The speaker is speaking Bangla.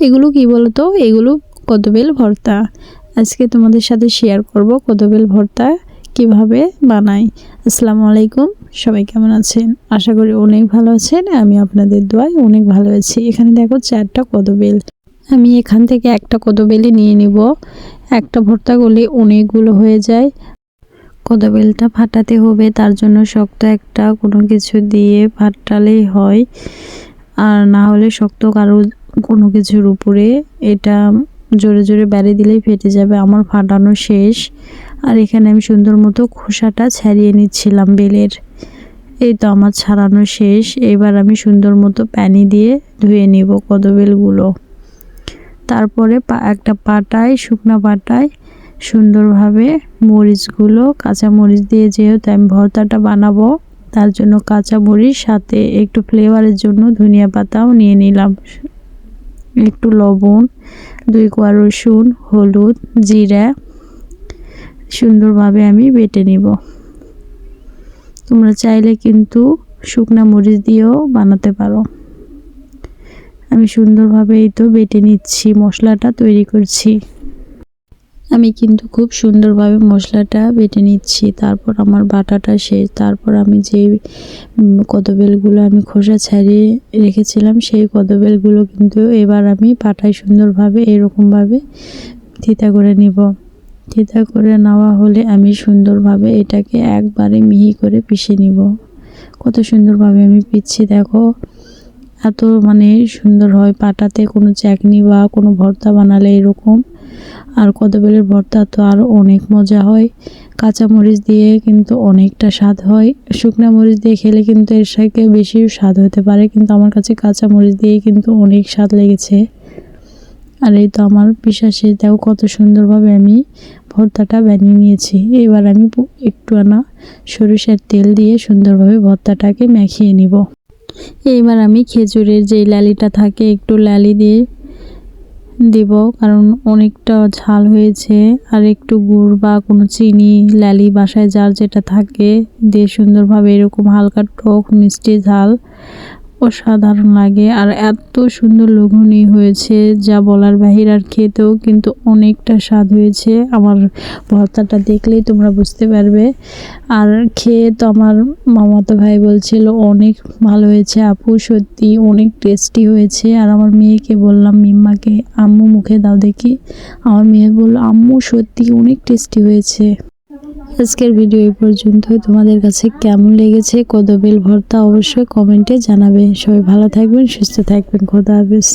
এগুলো কি বলতো, এগুলো কদবেল ভর্তা। আজকে তোমাদের সাথে শেয়ার করব কদবেল ভর্তা কিভাবে বানাই। আসসালামু আলাইকুম, সবাই কেমন আছেন? আশা করি অনেক ভালো আছেন। আমি আপনাদের দোয়ায় অনেক ভালো আছি। এখানে দেখো 4টা কদবেল। আমি এখান থেকে একটা কদবেলই নিয়ে নিব। একটা ভর্তা করলে অনেকগুলো হয়ে যায়। কদবেলটা ফাটাতে হবে, তার জন্য শক্ত একটা কোনো কিছু দিয়ে ফাটালেই হয়, আর না হলে শক্ত কারো কোনো কিছুর উপরে এটা জোরে জোরে বেড়ে দিলেই ফেটে যাবে। আমার ফাটানো শেষ, আর এখানে আমি সুন্দর মতো খোসাটা ছাড়িয়ে নিচ্ছিলাম বেলের। এই তো আমার ছাড়ানো শেষ। এবার আমি সুন্দর মতো পানি দিয়ে ধুয়ে নিব কদবেলগুলো। তারপরে একটা পাটায়, শুকনো পাটায় সুন্দরভাবে মরিচগুলো, কাঁচা মরিচ দিয়ে, যেহেতু আমি ভর্তাটা বানাবো তার জন্য কাঁচা মরিচ, সাথে একটু ফ্লেভারের জন্য ধনিয়া পাতাও নিয়ে নিলাম, একটু লবণ, 2 কোয়া রসুন, হলুদ, জিরা সুন্দরভাবে আমি বেটে নিব। তোমরা চাইলে কিন্তু শুকনা মরিচ দিয়েও বানাতে পারো। আমি সুন্দরভাবে এই তো বেটে নিচ্ছি, মশলাটা তৈরি করছি। আমি কিন্তু খুব সুন্দরভাবে মশলাটা বেটে নিচ্ছি। তারপর আমার বাটাটা শেষ। তারপর আমি যে কদবেলগুলো আমি খোসা ছাড়িয়ে রেখেছিলাম সেই কদবেলগুলো কিন্তু এবার আমি পাটায় সুন্দরভাবে এরকমভাবে থিতা করে নিব। থিতা করে নেওয়া হলে আমি সুন্দরভাবে এটাকে একবারে মিহি করে পিষে নিব। কত সুন্দরভাবে আমি পিষছি দেখো, এত সুন্দর হয় পাটাতে কোনো চাটনি বা কোনো ভর্তা বানালে এরকম। আর কদবেলের ভর্তা তো আরও অনেক মজা হয়। কাঁচা মরিচ দিয়ে কিন্তু অনেকটা স্বাদ হয়। শুকনা মরিচ দিয়ে খেলে কিন্তু এর সাথে বেশি স্বাদ হতে পারে, কিন্তু আমার কাছে কাঁচা মরিচ দিয়ে কিন্তু অনেক স্বাদ লেগেছে। আর এই তো আমার পিষা শেষ। দেখো কত সুন্দরভাবে আমি ভর্তাটা বানিয়ে নিয়েছি। এবার আমি একটু সরিষার তেল দিয়ে সুন্দরভাবে ভর্তাটাকে মাখিয়ে নিব। এইবার আমি খেজুরের যে লালিটা থাকে একটু লালি দিয়ে দিব, কারণ অনেকটা ঝাল হয়েছে। আর একটু গুড় বা কোনো চিনি, লালি বাসায় যার যেটা থাকে দিয়ে সুন্দরভাবে এরকম হালকা টক মিষ্টি ঝাল অসাধারণ লাগে। আর এত সুন্দর লোভনীয় হয়েছে যা বলার বাহির। আর খেতেও কিন্তু অনেকটা স্বাদ হয়েছে। আমার ভর্তাটা দেখলেই তোমরা বুঝতে পারবে। আর খেয়ে তো আমার মামাতো ভাই বলছিল অনেক ভালো হয়েছে আপু, সত্যি অনেক টেস্টি হয়েছে। আর আমার মেয়েকে বললাম, মিম্মাকে, আম্মু মুখে দাও দেখি। আমার মেয়ে বলল, আম্মু সত্যি অনেক টেস্টি হয়েছে। আজকের ভিডিও এই পর্যন্তই। তোমাদের কাছে কেমন লেগেছে কদবেল ভর্তা অবশ্যই কমেন্টে জানাবে। সবাই ভালো থাকবেন, সুস্থ থাকবেন। খোদা হাফেজ।